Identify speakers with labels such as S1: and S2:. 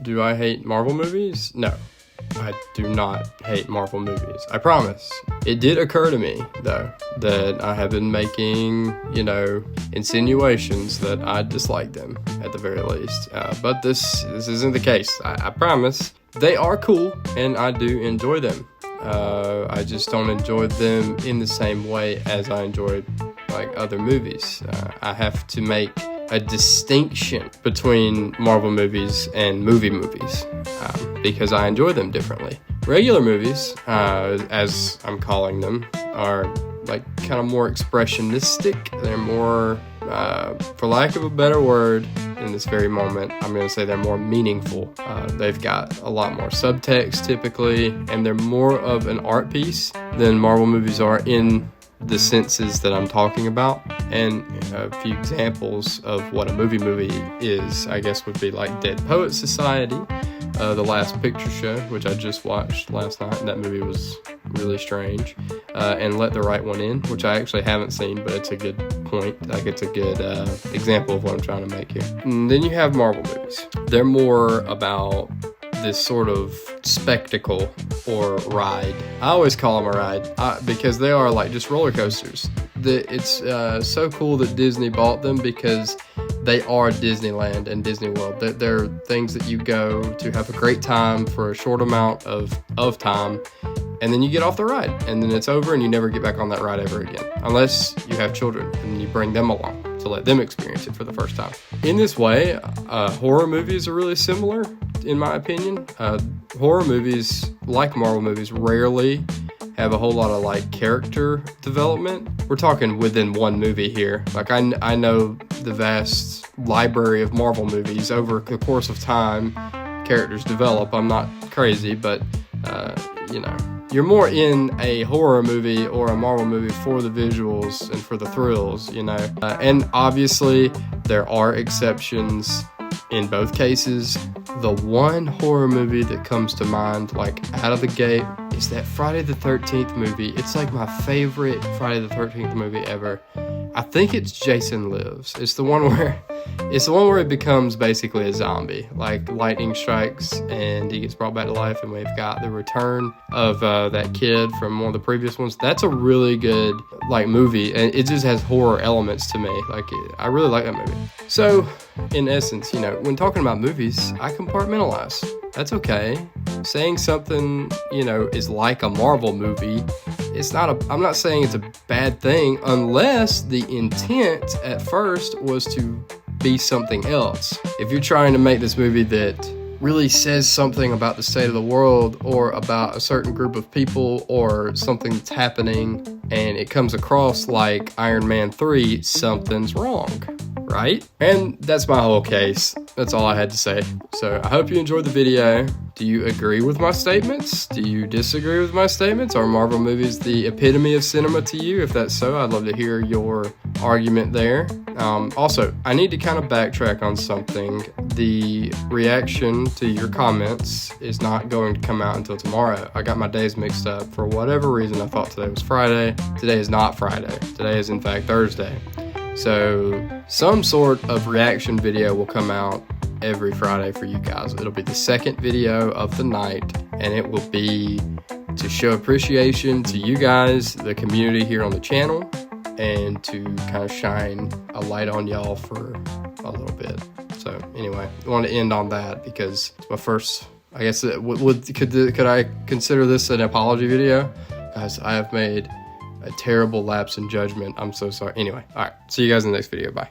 S1: Do I hate Marvel movies? No, I do not hate Marvel movies. I promise. It did occur to me, though, that I have been making, insinuations that I dislike them, at the very least. But this isn't the case. I promise. They are cool, and I do enjoy them. I just don't enjoy them in the same way as I enjoy, other movies. I have to make a distinction between Marvel movies and movies because I enjoy them differently. Regular movies, as I'm calling them, are kind of more expressionistic. They're more, for lack of a better word, in this very moment, I'm going to say they're more meaningful. They've got a lot more subtext typically, and they're more of an art piece than Marvel movies are in the senses that I'm talking about. And a few examples of what a movie is, I guess, would be like Dead Poets Society, The Last Picture Show, which I just watched last night, and that movie was really strange, and Let the Right One In, which I actually haven't seen, but it's a good point. It's a good example of what I'm trying to make here. And then you have Marvel movies. They're more about this sort of spectacle or ride. I always call them a ride because they are just roller coasters. It's so cool that Disney bought them because they are Disneyland and Disney World. They're things that you go to have a great time for a short amount of time, and then you get off the ride, and then it's over, and you never get back on that ride ever again, unless you have children and you bring them along to let them experience it for the first time. In this way, horror movies are really similar, in my opinion. Horror movies, like Marvel movies, rarely have a whole lot of character development. We're talking within one movie here. I know the vast library of Marvel movies. Over the course of time, characters develop. I'm not crazy, but you're more in a horror movie or a Marvel movie for the visuals and for the thrills, and obviously there are exceptions in both cases. The one horror movie that comes to mind, out of the gate, is that Friday the 13th movie. It's my favorite Friday the 13th movie ever. I think it's Jason Lives. It's the one where it becomes basically a zombie. Lightning strikes and he gets brought back to life, and we've got the return of that kid from one of the previous ones. That's a really good movie, and it just has horror elements to me. I really like that movie. So, in essence, when talking about movies, I compartmentalize. That's okay. Saying something, is like a Marvel movie, I'm not saying it's a bad thing unless the intent at first was to be something else. If you're trying to make this movie that really says something about the state of the world or about a certain group of people or something that's happening, and it comes across like Iron Man 3, something's wrong, right? And that's my whole case. That's all I had to say. So I hope you enjoyed the video. Do you agree with my statements? Do you disagree with my statements? Are Marvel movies the epitome of cinema to you? If that's so, I'd love to hear your argument there. Also, I need to kind of backtrack on something. The reaction to your comments is not going to come out until tomorrow. I got my days mixed up. For whatever reason, I thought today was Friday. Today is not Friday. Today is, in fact, Thursday. So some sort of reaction video will come out every Friday for you guys. It'll be the second video of the night, and it will be to show appreciation to you guys, the community here on the channel, and to kind of shine a light on y'all for a little bit. So anyway, I want to end on that because it's my first, I guess, could I consider this an apology video? Guys, I have made a terrible lapse in judgment. I'm so sorry. Anyway, all right. See you guys in the next video. Bye.